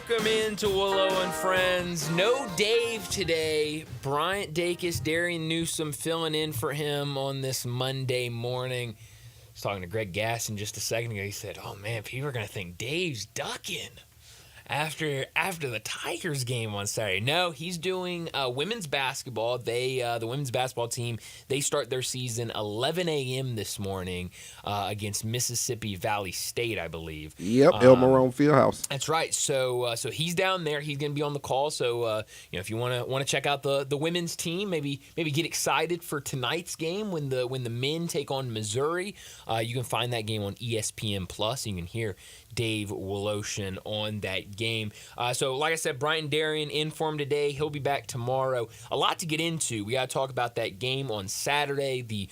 Welcome into Willow and Friends. No Dave today. Bryant Dacus, Darian Newsom filling in for him on this Monday morning. I was talking to Greg Gasson just a second ago. He said, oh man, people are going to think Dave's ducking after the Tigers game on Saturday. No, he's doing women's basketball. The women's basketball team, they start their season 11 a.m. this morning against Mississippi Valley State, I believe. Yep, El Marone Fieldhouse. That's right. So he's down there. He's going to be on the call. So if you want to check out the women's team, maybe get excited for tonight's game when the men take on Missouri. You can find that game on ESPN Plus. You can hear Dave Woloshin on that game. So like I said, Bryant Darian in for him today. He'll be back tomorrow. A lot to get into. We got to talk about that game on Saturday.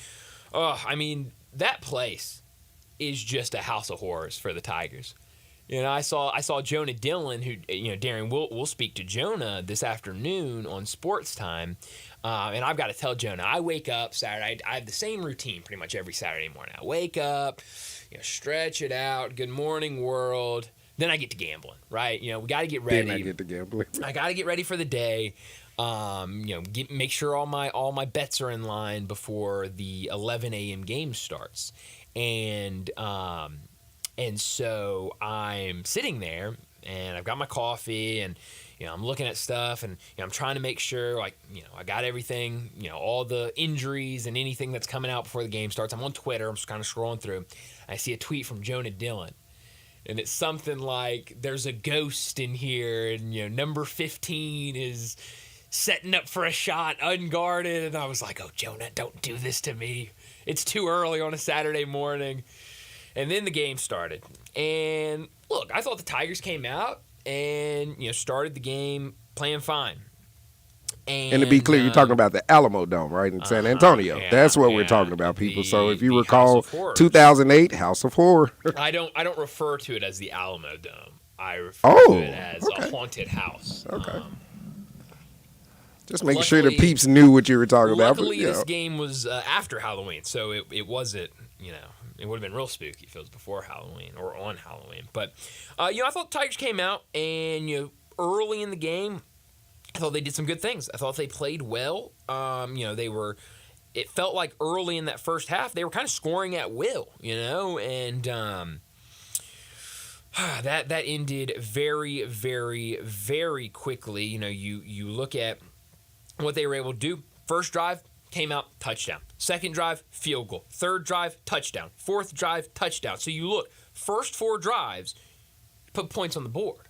That place is just a house of horrors for the Tigers. I saw Jonah Dillon, who, Darian, we'll speak to Jonah this afternoon on Sports Time. And I've got to tell Jonah, I wake up Saturday. I have the same routine pretty much every Saturday morning. I wake up, stretch it out, good morning world. Then I get to gambling, right? We got to get ready. Then I get to gambling. I got to get ready for the day. Make sure all my bets are in line before the 11 a.m. game starts. And so I'm sitting there, and I've got my coffee, and I'm looking at stuff, and I'm trying to make sure, I got everything, all the injuries and anything that's coming out before the game starts. I'm on Twitter. I'm just kind of scrolling through. I see a tweet from Jonah Dillon, and it's something like, "There's a ghost in here, and number 15 is setting up for a shot unguarded." And I was like, "Oh, Jonah, don't do this to me. It's too early on a Saturday morning." And then the game started. And look, I thought the Tigers came out and started the game playing fine. And to be clear, you're talking about the Alamo Dome, right, in San Antonio. That's what we're talking about, people. So if you recall, 2008, House of Horror. I don't refer to it as the Alamo Dome. I refer to it as a haunted house. Okay. Just making sure the peeps knew what you were talking about. Luckily, this game was after Halloween, so it wasn't, it would have been real spooky if it was before Halloween or on Halloween. But, I thought the Tigers came out, and, early in the game, I thought they did some good things. I thought they played well. It felt like early in that first half, they were kind of scoring at will, and that ended very, very, very quickly. You look at what they were able to do. First drive, came out, touchdown. Second drive, field goal. Third drive, touchdown. Fourth drive, touchdown. So you look, first 4 drives, put points on the board.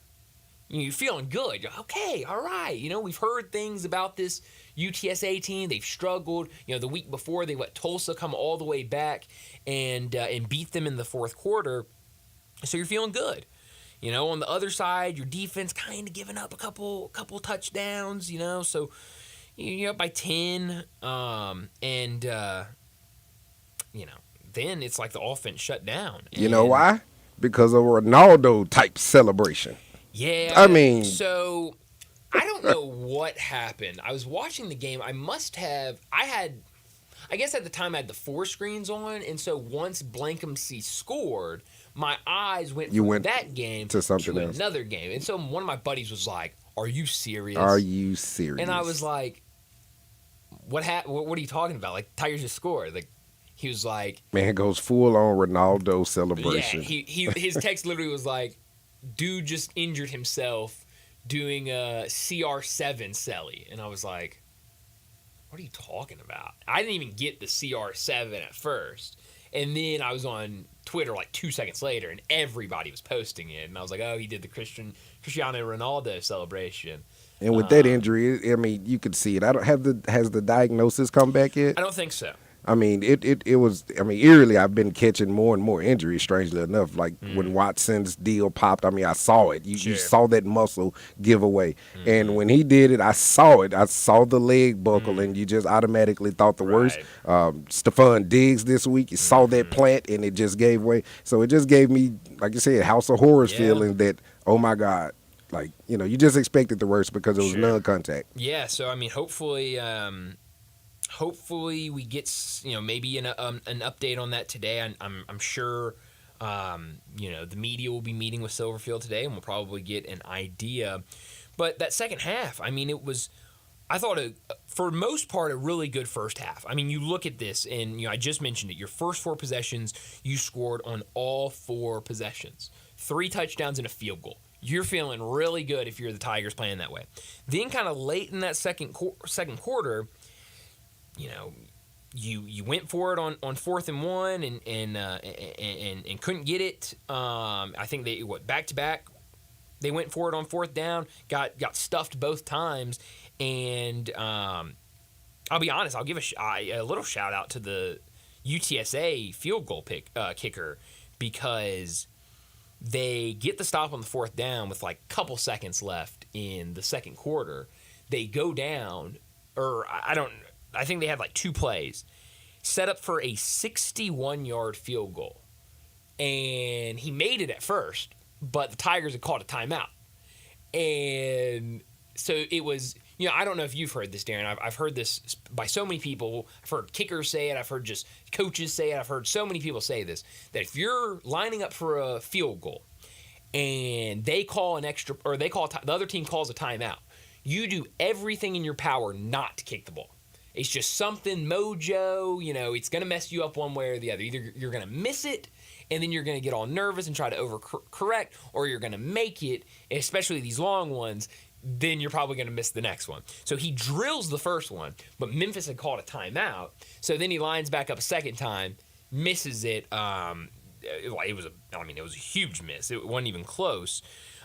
You're feeling good. You're okay, all right. We've heard things about this UTSA team. They've struggled. The week before, they let Tulsa come all the way back and beat them in the fourth quarter. So you're feeling good. On the other side, your defense kind of giving up a couple touchdowns, so you're up by 10, then it's like the offense shut down. You know why? Because of a Ronaldo-type celebration. Yeah. So I don't know what happened. I was watching the game. I guess at the time I had the 4 screens on, and so once Blankensee scored, my eyes went from that game to something to else. Another game. And so one of my buddies was like, "Are you serious? Are you serious?" And I was like, What are you talking about? Like, Tigers just scored. Like, he was like, man goes full on Ronaldo celebration. Yeah, his text literally was like, "Dude just injured himself doing a CR7 celly," and I was like, "What are you talking about?" I didn't even get the CR7 at first, and then I was on Twitter like 2 seconds later, and everybody was posting it, and I was like, "Oh, he did the Cristiano Ronaldo celebration." And with that injury, you could see it. Has the diagnosis come back yet? I don't think so. It was, eerily, I've been catching more and more injuries, strangely enough. Like when Watson's deal popped, I saw it. You saw that muscle give away. And when he did it, I saw it. I saw the leg buckle, and you just automatically thought the worst. Stephon Diggs this week, you saw that plant, and it just gave way. So it just gave me, like you said, House of Horrors feeling that, oh, my God. Like, you just expected the worst because it was non-contact. Yeah, so, hopefully we get maybe an update on that today. I'm sure The media will be meeting with Silverfield today, and we'll probably get an idea. But that second half, I mean, I thought, for most part, a really good first half. I mean, you look at this, and I just mentioned it. Your first 4 possessions, you scored on all 4 possessions. 3 touchdowns and a field goal. You're feeling really good if you're the Tigers playing that way. Then kind of late in that second quarter, you went for it on 4th and 1 and couldn't get it. I think they back to back. They went for it on 4th down, got stuffed both times, and I'll be honest. I'll give a little shout out to the UTSA field goal kicker, because they get the stop on the 4th down with like a couple seconds left in the second quarter. They go down, or I think they had like 2 plays set up for a 61-yard field goal, and he made it at first, but the Tigers had called a timeout, and so it was. I don't know if you've heard this, Darren. I've heard this by so many people. I've heard kickers say it. I've heard just coaches say it. I've heard so many people say this, that if you're lining up for a field goal and they call an extra, or the other team calls a timeout, you do everything in your power not to kick the ball. It's just something mojo. It's going to mess you up one way or the other. Either you're going to miss it, and then you're going to get all nervous and try to overcorrect, or you're going to make it, especially these long ones, then you're probably going to miss the next one. So he drills the first one, but Memphis had called a timeout. So then he lines back up a second time, misses it. It was a huge miss. It wasn't even close.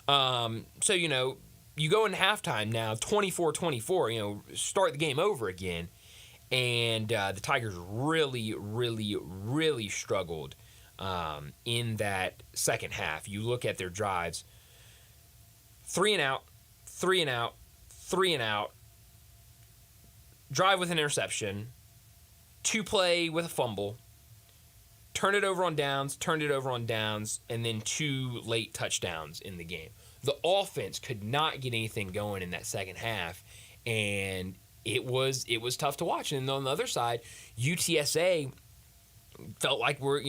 So you go into halftime now, 24-24. Start the game over again, and the Tigers really, really, really struggled in that second half. You look at their drives: 3 and out. 3 and out, 3 and out, drive with an interception, 2 play with a fumble, turned it over on downs, and then 2 late touchdowns in the game. The offense could not get anything going in that second half, and it was tough to watch. And on the other side, UTSA felt like we're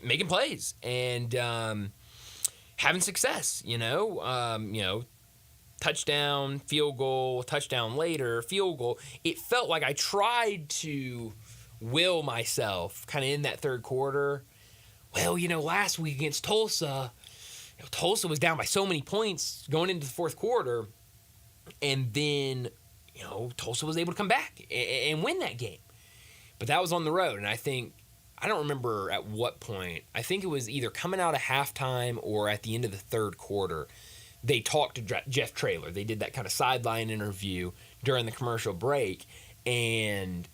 making plays and having success. Touchdown, field goal, touchdown later, field goal. It felt like I tried to will myself kind of in that third quarter. Well, last week against Tulsa, Tulsa was down by so many points going into the fourth quarter, and then, Tulsa was able to come back and win that game. But that was on the road, and I don't remember at what point. I think it was either coming out of halftime or at the end of the third quarter. They talked to Jeff Traylor. They did that kind of sideline interview during the commercial break. And,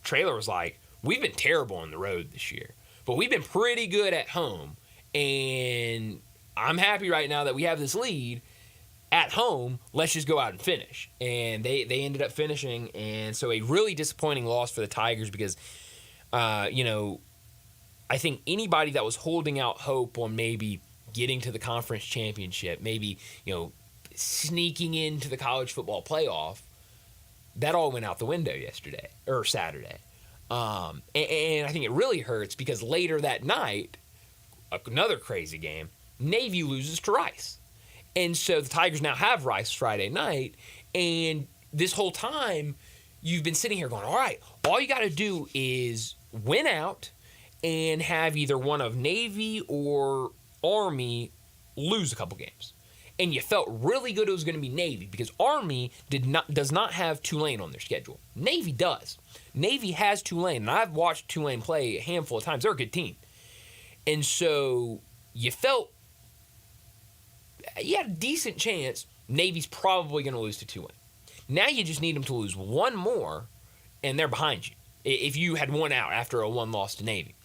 Traylor was like, we've been terrible on the road this year, but we've been pretty good at home. And I'm happy right now that we have this lead at home. Let's just go out and finish. And they ended up finishing. And so a really disappointing loss for the Tigers because, I think anybody that was holding out hope on maybe getting to the conference championship, maybe, sneaking into the college football playoff, that all went out the window Saturday. And I think it really hurts because later that night, another crazy game, Navy loses to Rice. And so the Tigers now have Rice Friday night. And this whole time, you've been sitting here going, all right, all you got to do is win out and have either one of Navy or Army lose a couple games. And you felt really good it was going to be Navy because Army does not have Tulane on their schedule. Navy does. Navy has Tulane, and I've watched Tulane play a handful of times. They're a good team. And so you felt you had a decent chance Navy's probably going to lose to Tulane. Now you just need them to lose one more, and they're behind you if you had one out after a one loss to Navy.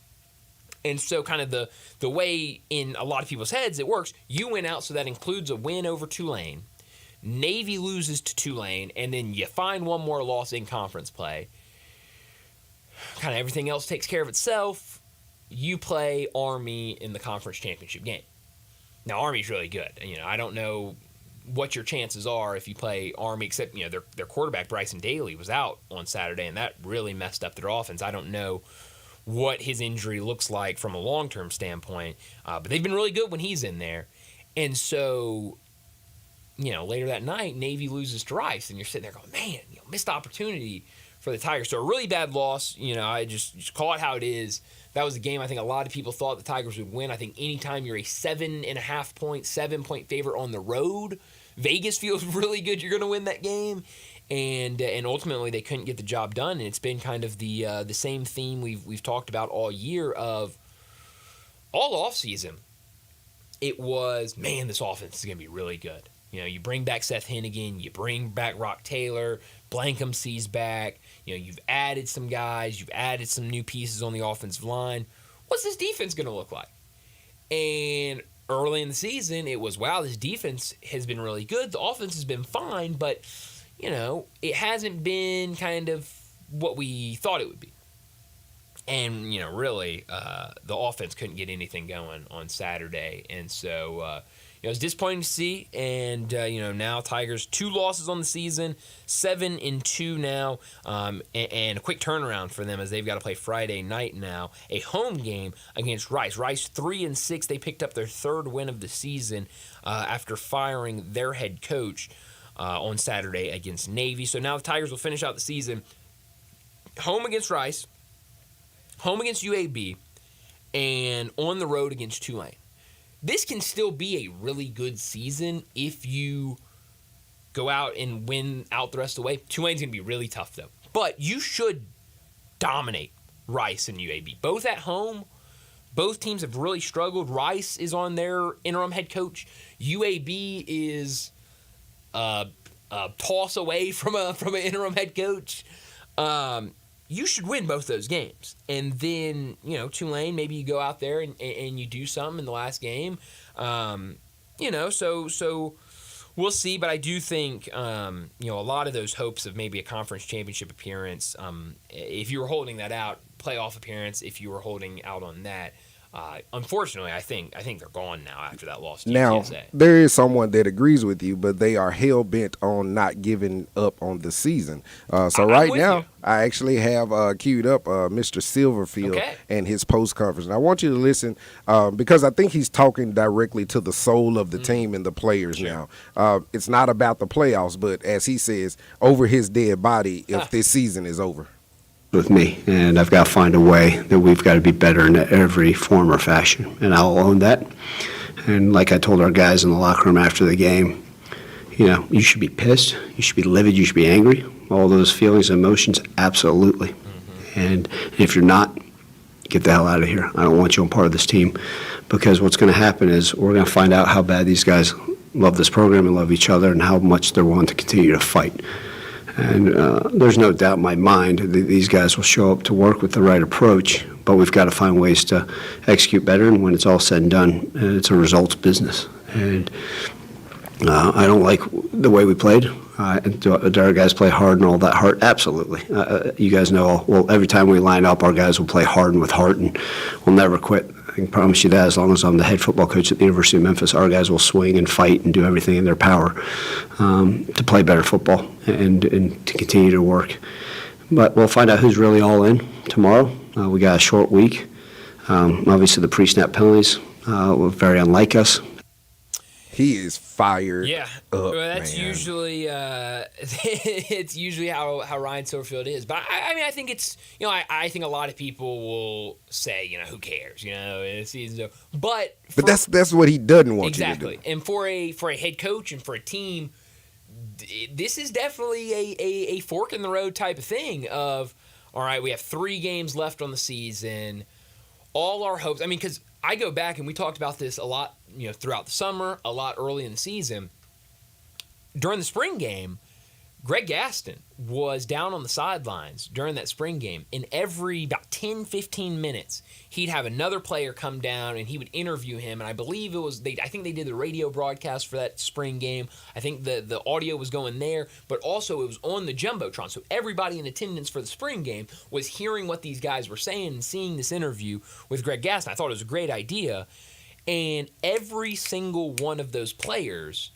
And so kind of the way in a lot of people's heads it works, you win out, so that includes a win over Tulane. Navy loses to Tulane, and then you find one more loss in conference play. Kind of everything else takes care of itself. You play Army in the conference championship game. Now, Army's really good. I don't know what your chances are if you play Army, except their quarterback, Bryson Daly, was out on Saturday, and that really messed up their offense. I don't know what his injury looks like from a long-term standpoint. But they've been really good when he's in there. And so, later that night, Navy loses to Rice, and you're sitting there going, man, missed opportunity for the Tigers. So a really bad loss. I just call it how it is. That was a game I think a lot of people thought the Tigers would win. I think anytime you're a 7.5-point favorite on the road, Vegas feels really good you're going to win that game. And ultimately they couldn't get the job done. And it's been kind of the same theme we've talked about all year of all offseason. It was, man, this offense is going to be really good. You bring back Seth Hennigan, you bring back Rock Taylor, Blankhamsee's back. You've added some guys, you've added some new pieces on the offensive line. What's this defense going to look like? And early in the season, it was, wow, this defense has been really good. The offense has been fine, but, it hasn't been kind of what we thought it would be. And, really, the offense couldn't get anything going on Saturday. And so, it was disappointing to see. And, now Tigers 2 losses on the season, 7-2 now, and a quick turnaround for them as they've got to play Friday night now, a home game against Rice. Rice 3-6. They picked up their 3rd win of the season after firing their head coach on Saturday against Navy. So now the Tigers will finish out the season home against Rice, home against UAB, and on the road against Tulane. This can still be a really good season if you go out and win out the rest of the way. Tulane's going to be really tough, though. But you should dominate Rice and UAB. Both at home, both teams have really struggled. Rice is on their interim head coach. UAB is a toss away from an interim head coach. You should win both those games. And then, Tulane, maybe you go out there and you do something in the last game. So we'll see. But I do think, a lot of those hopes of maybe a conference championship appearance, if you were holding that out, playoff appearance, if you were holding out on that, unfortunately, I think they're gone now after that loss to UTSA. Now, there is someone that agrees with you, but they are hell-bent on not giving up on the season. Right now, I actually have queued up Mr. Silverfield and his post-conference. And I want you to listen because I think he's talking directly to the soul of the team and the players now. It's not about the playoffs, but as he says, over his dead body if this season is over. With me, and I've got to find a way that we've got to be better in every form or fashion, and I'll own that. And like I told our guys in the locker room after the game, you should be pissed, you should be livid, you should be angry, all those feelings and emotions, absolutely. And if you're not, get the hell out of here. I don't want you on part of this team, because what's going to happen is we're going to find out how bad these guys love this program and love each other and how much they're willing to continue to fight. And there's no doubt in my mind that these guys will show up to work with the right approach, but we've got to find ways to execute better, and when it's all said and done, it's a results business. And I don't like the way we played. Do our guys play hard and all that hard? Absolutely. You guys know, well, every time we line up, our guys will play hard and with heart, and we'll never quit. I can promise you that as long as I'm the head football coach at the University of Memphis, our guys will swing and fight and do everything in their power to play better football and to continue to work. But we'll find out who's really all in tomorrow. We got a short week. Obviously, the pre-snap penalties were very unlike us. He is fired. Yeah, up, that's man. Usually it's usually how Ryan Silverfield is. But I think it's I think a lot of people will say who cares it's season. But that's what he doesn't want exactly. you to do. And for a head coach and for a team, this is definitely a fork in the road type of thing. Of all right, we have 3 games left on the season. All our hopes. Because I go back and we talked about this a lot, throughout the summer, a lot early in the season. During the spring game, Greg Gaston was down on the sidelines during that spring game. And every about 10, 15 minutes, he'd have another player come down and he would interview him. And I believe I think they did the radio broadcast for that spring game. I think the audio was going there, but also it was on the Jumbotron. So everybody in attendance for the spring game was hearing what these guys were saying and seeing this interview with Greg Gaston. I thought it was a great idea. And every single one of those players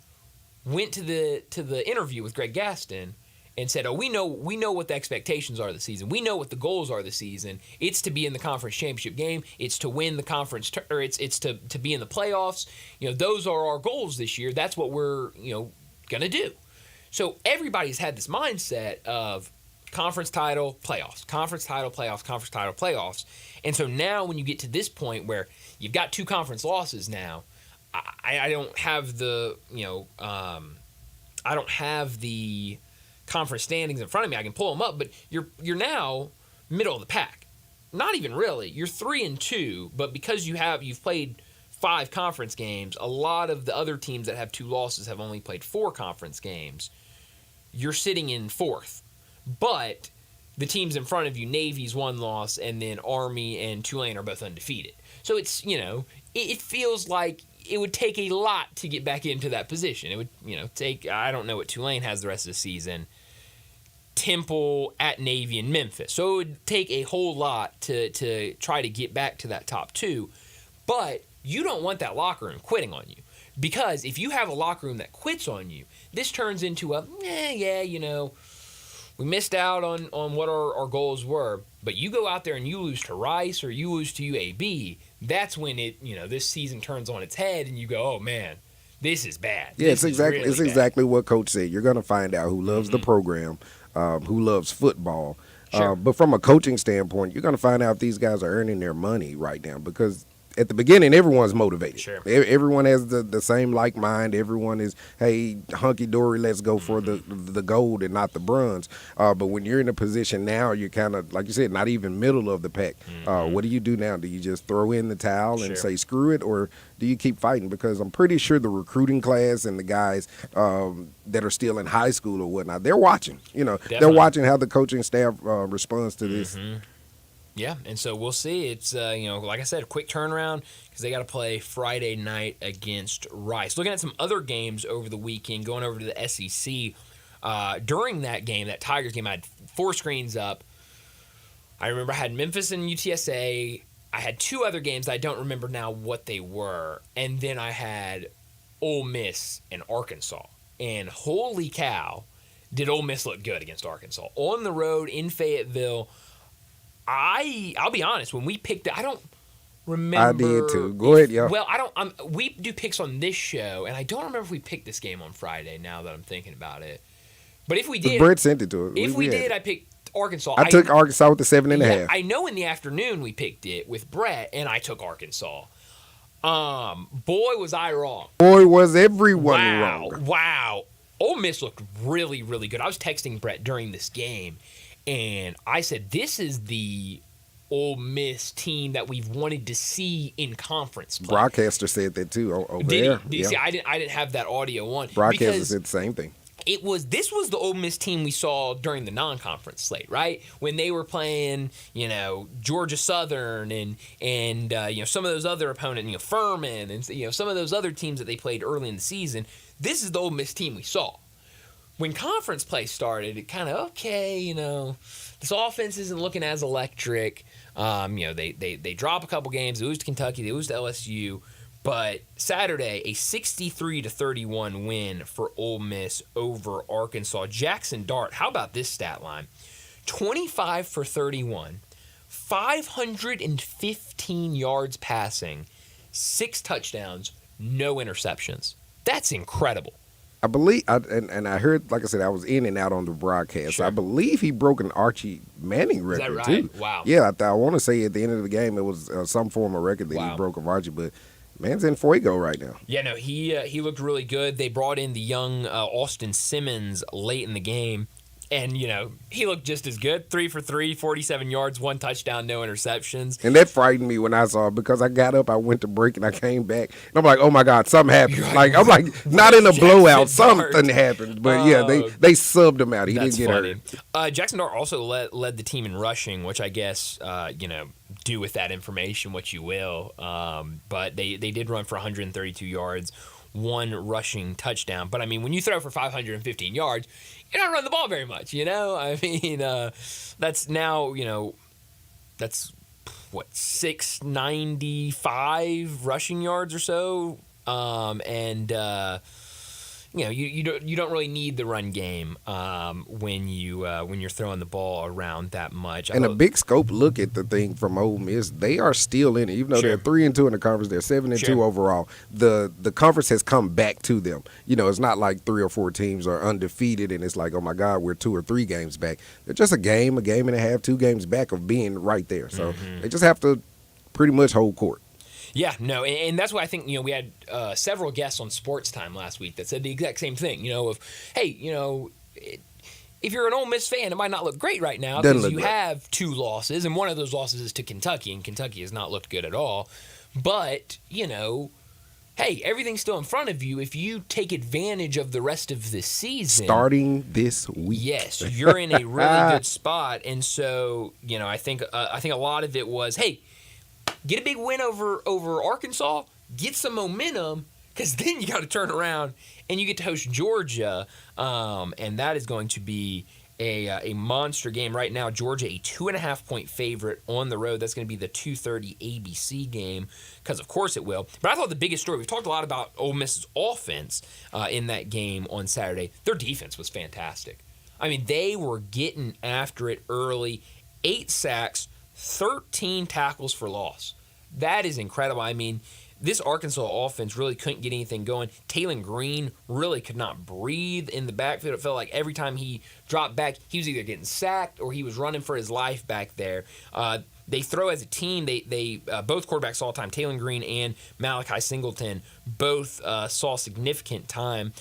went to the interview with Greg Gaston and said, "Oh, we know what the expectations are this season. We know what the goals are this season. It's to be in the conference championship game. It's to win the conference, or it's to be in the playoffs. Those are our goals this year. That's what we're gonna do." So everybody's had this mindset of conference title, playoffs, conference title, playoffs, conference title, playoffs. And so now when you get to this point where you've got 2 conference losses now, I don't have the I don't have the conference standings in front of me. I can pull them up, but you're now middle of the pack. Not even really. You're 3-2, but because you've played 5 conference games, a lot of the other teams that have 2 losses have only played 4 conference games. You're sitting in 4th. But the teams in front of you, Navy's 1 loss, and then Army and Tulane are both undefeated. So it's, it feels like it would take a lot to get back into that position. It would, take, I don't know what Tulane has the rest of the season, Temple, at Navy, and Memphis. So it would take a whole lot to try to get back to that top 2. But you don't want that locker room quitting on you. Because if you have a locker room that quits on you, this turns into we missed out on what our goals were, but you go out there and you lose to Rice or you lose to UAB, that's when this season turns on its head and you go, oh man, this is bad. Yeah, it's exactly what Coach said. You're going to find out who loves the program, who loves football. Sure. But from a coaching standpoint, you're going to find out if these guys are earning their money right now, because at the beginning, everyone's motivated. Sure. Everyone has the same like mind. Everyone is, hey, hunky-dory, let's go for the gold and not the bronze. But when you're in a position now, you're kind of, like you said, not even middle of the pack. What do you do now? Do you just throw in the towel and say screw it, or do you keep fighting? Because I'm pretty sure the recruiting class and the guys that are still in high school or whatnot, they're watching. They're watching how the coaching staff responds to this. Yeah, and so we'll see. It's, like I said, a quick turnaround because they got to play Friday night against Rice. Looking at some other games over the weekend, going over to the SEC. During that game, that Tigers game, I had 4 screens up. I remember I had Memphis and UTSA. I had 2 other games. I don't remember now what they were. And then I had Ole Miss and Arkansas. And holy cow, did Ole Miss look good against Arkansas. On the road in Fayetteville. I'll be honest, when we picked it, I don't remember. I did too. Go ahead, yo. Well, we do picks on this show, and I don't remember if we picked this game on Friday now that I'm thinking about it. But if we did. Brett sent it to us. If we did, I picked Arkansas. I took Arkansas with the 7.5. I know in the afternoon we picked it with Brett, and I took Arkansas. Boy, was I wrong. Boy, was everyone wrong. Wow. Ole Miss looked really, really good. I was texting Brett during this game. And I said, this is the Ole Miss team that we've wanted to see in conference play. Broadcaster said that too over Did there. Did you see? I didn't have that audio on. Broadcaster said the same thing. This was the Ole Miss team we saw during the non-conference slate, right? When they were playing, Georgia Southern and some of those other opponents, Furman and some of those other teams that they played early in the season. This is the Ole Miss team we saw. When conference play started, it kind of, this offense isn't looking as electric. They drop a couple games. They lose to Kentucky. They lose to LSU. But Saturday, a 63-31 win for Ole Miss over Arkansas. Jackson Dart, how about this stat line? 25 for 31, 515 yards passing, 6 touchdowns, no interceptions. That's incredible. I believe, and I heard, like I said, I was in and out on the broadcast. Sure. I believe he broke an Archie Manning record, Is that right? too. Wow. Yeah, I want to say at the end of the game it was some form of record that he broke of Archie, but man's in fuego right now. Yeah, no, he looked really good. They brought in the young Austin Simmons late in the game. And, he looked just as good. 3 for 3, 47 yards, 1 touchdown, no interceptions. And that frightened me when I saw it because I got up, I went to break, and I came back. And I'm like, oh, my God, something happened. I'm like, not in a blowout. Something happened. But, yeah, they subbed him out. He didn't get hurt. Jackson Dart also led the team in rushing, which I guess, do with that information what you will. But they did run for 132 yards. 1 rushing touchdown. But, when you throw for 515 yards, you're not running the ball very much, that's now, that's, 695 rushing yards or so. you don't really need the run game when you're throwing the ball around that much. And a big scope look at the thing from Ole Miss, they are still in it, even though Sure. they're 3-2 in the conference. They're 7-2 Sure. overall. The conference has come back to them. It's not like 3 or 4 teams are undefeated, and it's like, oh my God, we're 2 or 3 games back. They're just a game and a half, 2 games back of being right there. So they just have to pretty much hold court. Yeah, no, and that's why I think, we had several guests on Sports Time last week that said the exact same thing, hey, if you're an Ole Miss fan, it might not look great right now because you have 2 losses, and one of those losses is to Kentucky, and Kentucky has not looked good at all. But, hey, everything's still in front of you if you take advantage of the rest of the season. Starting this week. Yes, you're in a really good spot. And so, I think a lot of it was, hey, get a big win over Arkansas, get some momentum, because then you got to turn around and you get to host Georgia, and that is going to be a monster game. Right now, Georgia a 2.5-point favorite on the road. That's going to be the 2:30 ABC game, because of course it will. But I thought the biggest story, we've talked a lot about Ole Miss's offense in that game on Saturday. Their defense was fantastic. I mean, they were getting after it early. 8 sacks, 13 tackles for loss. That is incredible. I mean, this Arkansas offense really couldn't get anything going. Taylon Green really could not breathe in the backfield. It felt like every time he dropped back, he was either getting sacked or he was running for his life back there. They throw as a team. They both quarterbacks all time, Taylon Green and Malachi Singleton, both saw significant time.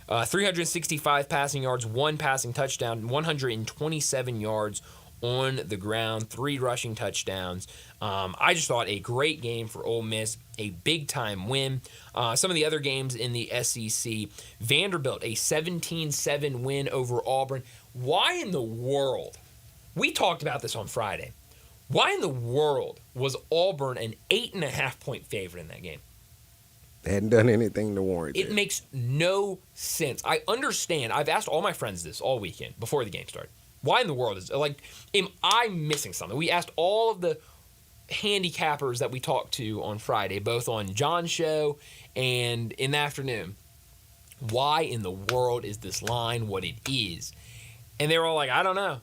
365 passing yards, 1 passing touchdown, 127 yards on the ground, 3 rushing touchdowns. I just thought a great game for Ole Miss, a big-time win. Some of the other games in the SEC, Vanderbilt, a 17-7 win over Auburn. Why in the world? We talked about this on Friday. Why in the world was Auburn an 8.5-point favorite in that game? They hadn't done anything to warrant it. It makes no sense. I understand. I've asked all my friends this all weekend before the game started. Why in the world am I missing something? We asked all of the handicappers that we talked to on Friday, both on John's show and in the afternoon, why in the world is this line what it is? And they were all like, I don't know.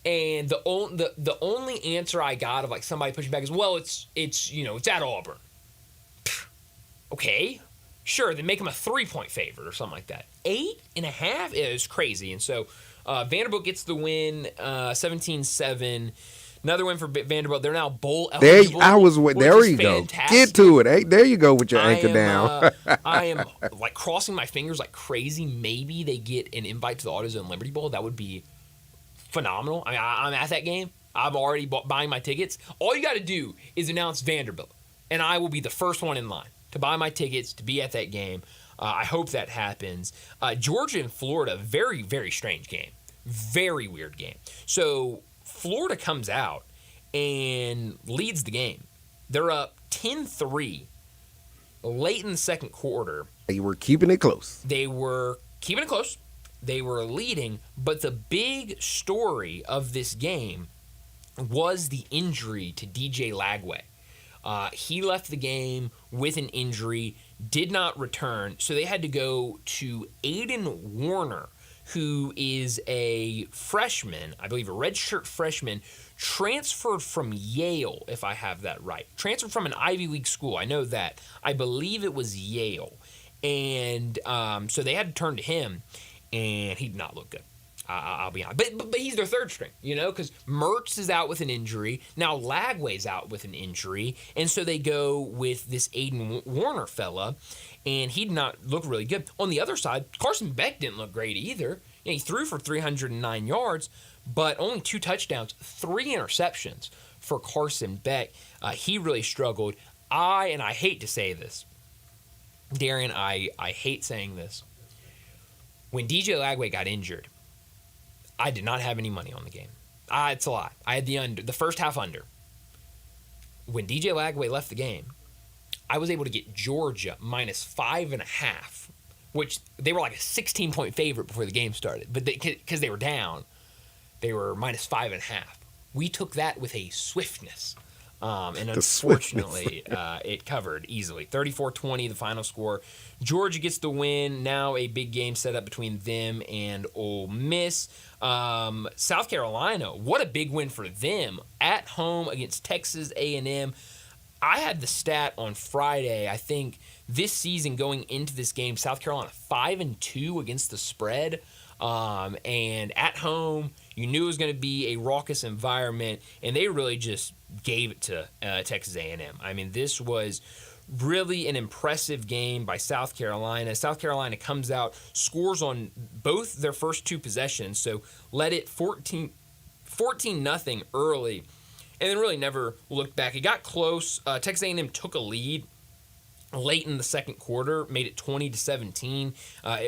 And the only answer I got of somebody pushing back is, well, it's at Auburn. Okay, sure, then make them a 3-point favorite or something like that. 8.5 is crazy, and so. Vanderbilt gets the win, 17-7. Another win for Vanderbilt. They're now bowl eligible. There you go. Get to it. Hey, there you go with your anchor down. I am crossing my fingers like crazy. Maybe they get an invite to the AutoZone Liberty Bowl. That would be phenomenal. I mean, I'm at that game. I'm already buying my tickets. All you got to do is announce Vanderbilt, and I will be the first one in line to buy my tickets to be at that game. I hope that happens. Georgia and Florida, very, very strange game. Very weird game. So Florida comes out and leads the game. They're up 10-3 late in the second quarter. They were keeping it close. They were leading, but the big story of this game was the injury to DJ Lagway. He left the game with an injury, did not return, so they had to go to Aiden Warner, who is a freshman, I believe a redshirt freshman, transferred from Yale, if I have that right. Transferred from an Ivy League school, I know that. I believe it was Yale. And so they had to turn to him, and he did not look good. I'll be honest. But he's their third string, because Mertz is out with an injury. Now Lagway's out with an injury. And so they go with this Aiden Warner fella, and he did not look really good. On the other side, Carson Beck didn't look great either. He threw for 309 yards, but only 2 touchdowns, 3 interceptions for Carson Beck. He really struggled. And I hate to say this, Darian, I hate saying this. When DJ Lagway got injured, I did not have any money on the game. It's a lie. I had the first half under. When DJ Lagway left the game, I was able to get Georgia minus 5.5, which they were like a 16-point favorite before the game started. But because they were down, they were minus 5.5. We took that with a swiftness. And unfortunately, it covered easily. 34-20, the final score. Georgia gets the win. Now a big game set up between them and Ole Miss. South Carolina, what a big win for them at home against Texas A&M. I had the stat on Friday. I think this season going into this game, South Carolina 5-2 against the spread. And at home, you knew it was going to be a raucous environment, and they really just gave it to Texas A&M. I mean, this was really an impressive game by South Carolina. South Carolina comes out, scores on both their first two possessions, so led it 14-0 early, and then really never looked back. It got close. Texas A&M took a lead late in the second quarter, made it 20-17,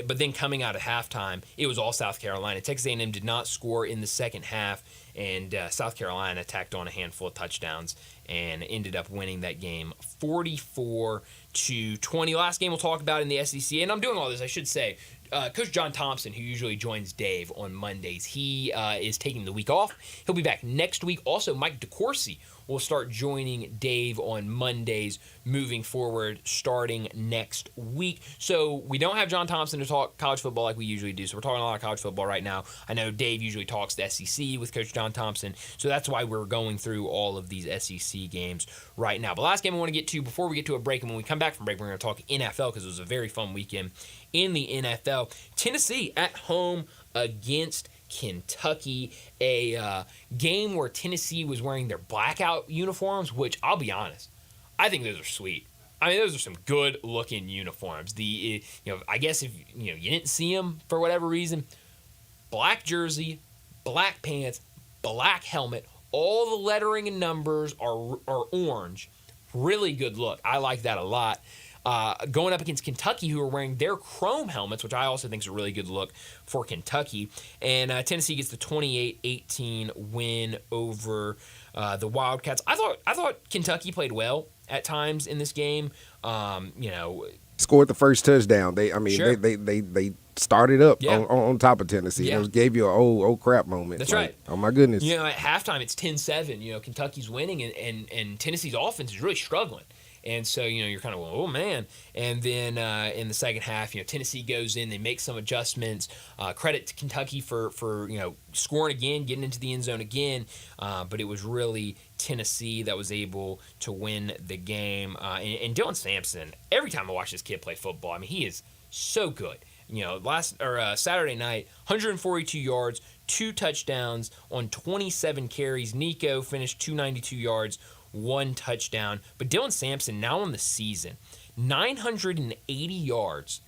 but then coming out of halftime, it was all South Carolina. Texas A&M did not score in the second half, and South Carolina tacked on a handful of touchdowns and ended up winning that game 44-20. Last game we'll talk about in the SEC, and I'm doing all this, I should say. Coach John Thompson, who usually joins Dave on Mondays, he is taking the week off. He'll be back next week. Also, Mike DeCourcy will start joining Dave on Mondays moving forward, starting next week. So we don't have John Thompson to talk college football like we usually do. So we're talking a lot of college football right now. I know Dave usually talks the SEC with Coach John Thompson. So that's why we're going through all of these SEC games right now. But last game I want to get to before we get to a break, and when we come back from break, we're going to talk NFL because it was a very fun weekend in the NFL. Tennessee at home against Kentucky, a game where Tennessee was wearing their blackout uniforms, which I'll be honest, I think those are sweet. I mean, those are some good-looking uniforms. I guess if you didn't see them for whatever reason, black jersey, black pants, black helmet, all the lettering and numbers are orange. Really good look. I like that a lot. Going up against Kentucky, who are wearing their chrome helmets, which I also think is a really good look for Kentucky. And Tennessee gets the 28-18 win over the Wildcats. I thought Kentucky played well at times in this game. Scored the first touchdown. They started up Yeah. on top of Tennessee. Yeah. It gave you a oh crap moment. That's right. Oh my goodness. At halftime it's 10-7. Kentucky's winning and Tennessee's offense is really struggling. And so, you're kind of going, oh, man. And then in the second half, Tennessee goes in. They make some adjustments. Credit to Kentucky for scoring again, getting into the end zone again. But it was really Tennessee that was able to win the game. And Dylan Sampson, every time I watch this kid play football, I mean, he is so good. Saturday night, 142 yards, 2 touchdowns on 27 carries. Nico finished 292 yards, 1 touchdown. But Dylan Sampson, now on the season, 980 yards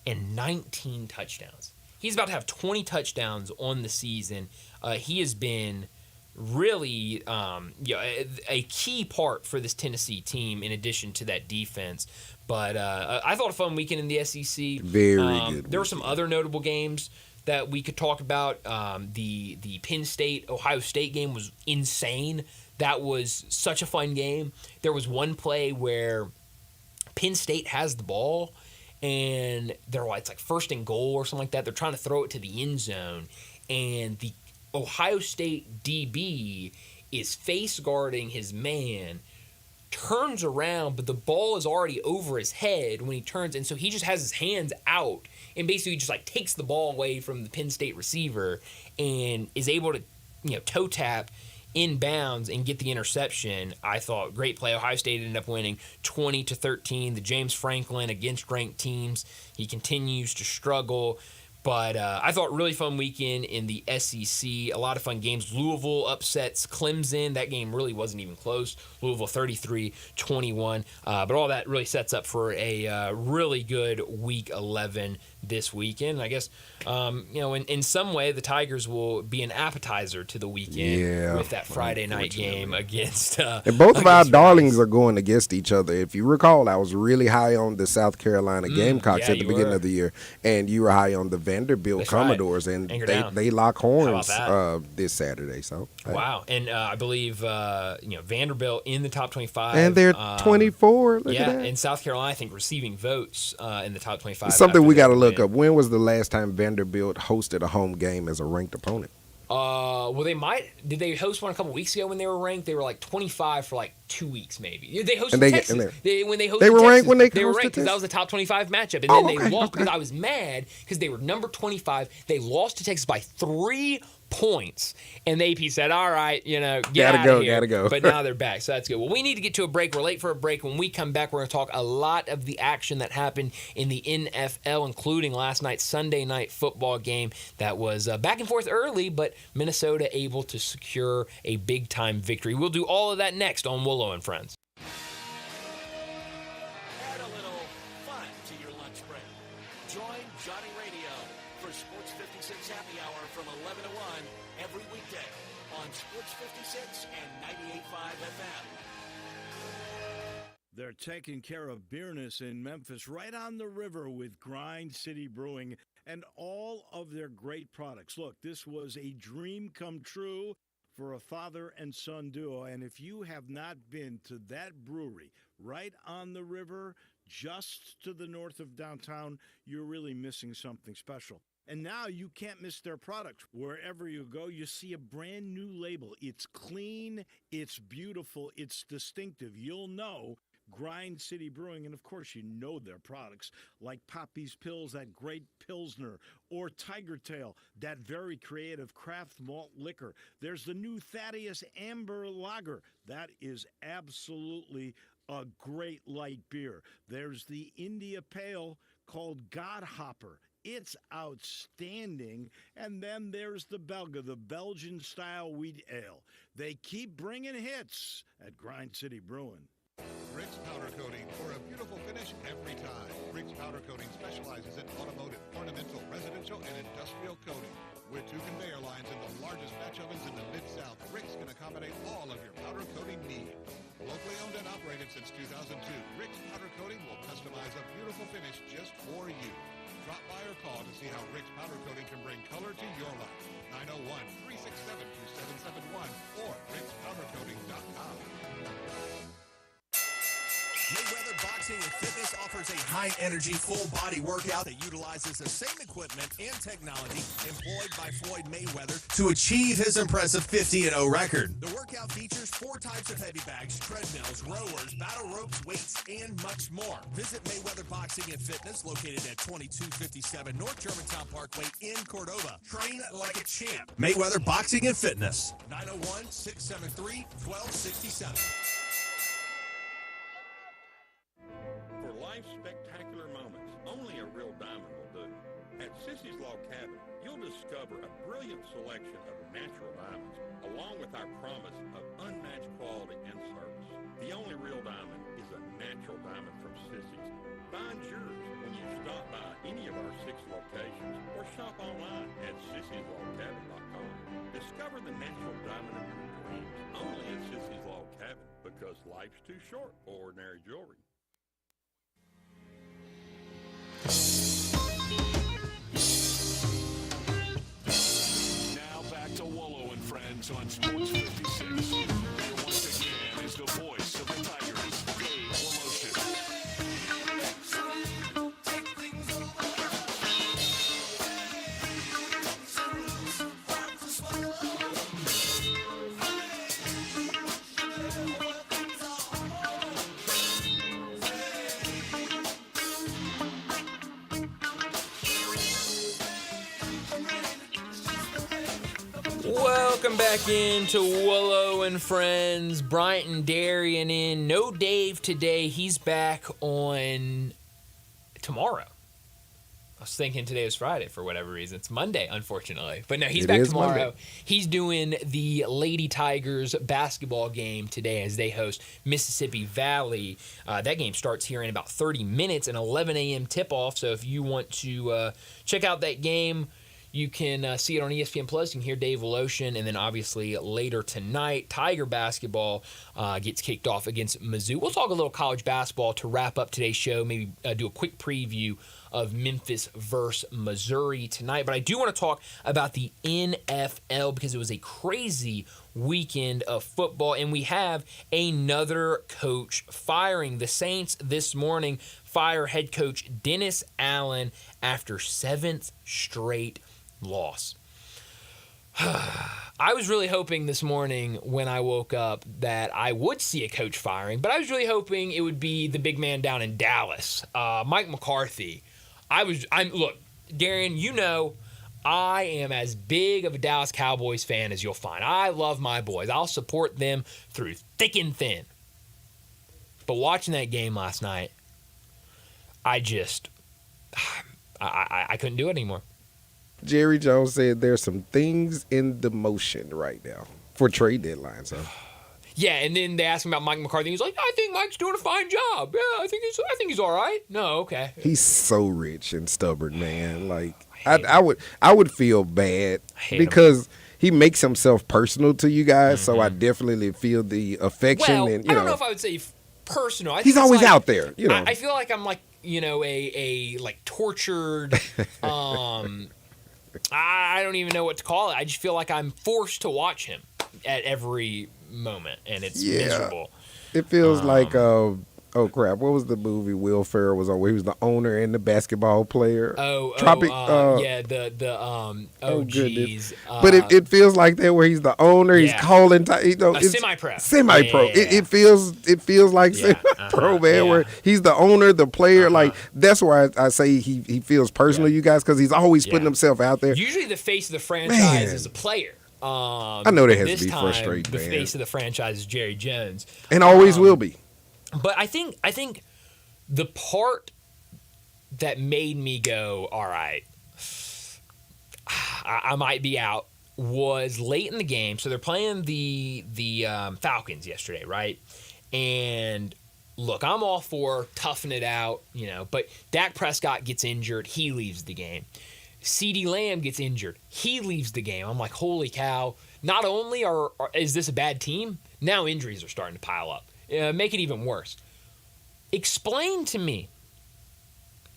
and 19 touchdowns. He's about to have 20 touchdowns on the season. He has been really a key part for this Tennessee team in addition to that defense. But I thought a fun weekend in the SEC. Very good. There were some other notable games that we could talk about. The Penn State-Ohio State game was insane. That was such a fun game. There was one play where Penn State has the ball, and it's like first and goal or something like that. They're trying to throw it to the end zone, and the Ohio State DB is face guarding his man, turns around, but the ball is already over his head when he turns, and so he just has his hands out and basically just takes the ball away from the Penn State receiver and is able to toe tap inbounds and get the interception. I thought great play. Ohio State ended up winning 20-13. The James Franklin against ranked teams. He continues to struggle. But I thought really fun weekend in the SEC. A lot of fun games. Louisville upsets Clemson. That game really wasn't even close. Louisville 33-21. But all that really sets up for a really good Week 11 this weekend. I guess, in some way, the Tigers will be an appetizer to the weekend with that Friday night game against and both of our against darlings Rice. are going against each other. If you recall, I was really high on the South Carolina Gamecocks at the beginning of the year, and you were high on the Vanderbilt That's Commodores, right. and Anchor down. they lock horns How this Saturday. So wow, and I believe Vanderbilt in the top 25, and they're 24. Look at that. And South Carolina, I think, receiving votes in the top 25. It's something after we got to their look win. up. When was the last time Vanderbilt hosted a home game as a ranked opponent? Well, they might. Did they host one a couple weeks ago when they were ranked? They were like 25 for like 2 weeks, maybe. They hosted Texas. When they hosted they were Texas, ranked when they were hosted ranked because Texas? that was the top 25 matchup, and then they lost because okay. I was mad because they were number 25. They lost to Texas by 3 points, and the AP said, "All right, get out of here." Gotta go. But now they're back, so that's good. Well, we need to get to a break. We're late for a break. When we come back, we're going to talk a lot of the action that happened in the NFL, including last night's Sunday night football game that was back and forth early, but Minnesota able to secure a big-time victory. We'll do all of that next on Willow and Friends. Add a little fun to your lunch break. Join Johnny Radio for Sports 56 Happy Hour from 11 to 1 every weekday on Sports 56 and 98.5 FM. They're taking care of business in Memphis right on the river with Grind City Brewing and all of their great products. Look, this was a dream come true for a father and son duo. And if you have not been to that brewery right on the river, just to the north of downtown, you're really missing something special. And now you can't miss their product. Wherever you go, you see a brand new label. It's clean, it's beautiful, it's distinctive. You'll know Grind City Brewing, and of course you know their products like Poppy's Pills, that great Pilsner, or Tiger Tail, that very creative craft malt liquor. There's the new Thaddeus Amber Lager. That is absolutely a great light beer. There's the India Pale called God Hopper. It's outstanding. And then there's the Belga, the Belgian-style wheat ale. They keep bringing hits at Grind City Brewing. Rick's Powder Coating for a beautiful finish every time. Rick's Powder Coating specializes in automotive, ornamental, residential, and industrial coating. With 2 conveyor lines and the largest batch ovens in the Mid-South, Rick's can accommodate all of your powder coating needs. Locally owned and operated since 2002, Rick's Powder Coating will customize a beautiful finish just for you. Drop by or call to see how Rick's Powder Coating can bring color to your life. 901-367-2771 or rickspowdercoating.com. Mayweather Boxing and Fitness offers a high-energy, full-body workout that utilizes the same equipment and technology employed by Floyd Mayweather to achieve his impressive 50-0 record. The workout features 4 types of heavy bags, treadmills, rowers, battle ropes, weights, and much more. Visit Mayweather Boxing and Fitness, located at 2257 North Germantown Parkway in Cordova. Train like a champ. Mayweather Boxing and Fitness, 901-673-1267. For life's spectacular moments, only a real diamond will do. At Sissy's Log Cabin, you'll discover a brilliant selection of natural diamonds, along with our promise of unmatched quality and service. The only real diamond is a natural diamond from Sissy's. Find yours when you stop by any of our 6 locations or shop online at sissyslogcabin.com. Discover the natural diamond of your dreams only at Sissy's Log Cabin, because life's too short for ordinary jewelry. Now back to Wallow and Friends on Sports 56. Here once again is the voice of the Tigers, Dave Woloshin. Welcome back into Willow and Friends. Bryant and Darian in. No Dave today. He's back on tomorrow. I was thinking today was Friday for whatever reason. It's Monday, unfortunately. But no, he's back tomorrow. Monday. He's doing the Lady Tigers basketball game today as they host Mississippi Valley. That game starts here in about 30 minutes, an 11 a.m. tip-off. So if you want to check out that game, you can see it on ESPN Plus. You can hear Dave Woloshin, and then obviously later tonight, Tiger basketball gets kicked off against Mizzou. We'll talk a little college basketball to wrap up today's show. Maybe do a quick preview of Memphis versus Missouri tonight. But I do want to talk about the NFL because it was a crazy weekend of football, and we have another coach firing. The Saints this morning fire head coach Dennis Allen after 7th straight loss. I was really hoping this morning when I woke up that I would see a coach firing, but I was really hoping it would be the big man down in Dallas, Mike McCarthy. Look, Darian, you know, I am as big of a Dallas Cowboys fan as you'll find. I love my boys. I'll support them through thick and thin. But watching that game last night, I couldn't do it anymore. Jerry Jones said there's some things in the motion right now for trade deadline. So Yeah, and then they asked him about Mike McCarthy. He's like, I think Mike's doing a fine job. Yeah, I think he's all right. No, okay. he's so rich and stubborn, man. Like I would feel bad hate him. because he makes himself personal to you guys. So I definitely feel the affection. Well, and I don't know if I would say personal. I think he's it's always like- out there. You know, I feel like I'm like, a like tortured. I don't even know what to call it. I just feel like I'm forced to watch him at every moment, and it's miserable. it feels like oh crap! What was the movie Will Ferrell was on? Where he was the owner and the basketball player. Goodness. But it feels like that where he's the owner. He's yeah. calling. It's semi-pro. Semi-pro. Yeah. It feels like Yeah. semi-pro, man. Yeah. Where he's the owner, the player. Like that's why I say he feels personal, you guys, because he's always putting himself out there. Usually, the face of the franchise Man. is a player. I know that has this to be time, frustrating, The man. face of the franchise is Jerry Jones, And always will be. but I think the part that made me go, all right, I might be out, was late in the game. So they're playing the Falcons yesterday, right? And look, I'm all for toughing it out, but Dak Prescott gets injured. He leaves the game. CeeDee Lamb gets injured. He leaves the game. I'm like, holy cow. Not only is this a bad team, now injuries are starting to pile up. Make it even worse. Explain to me,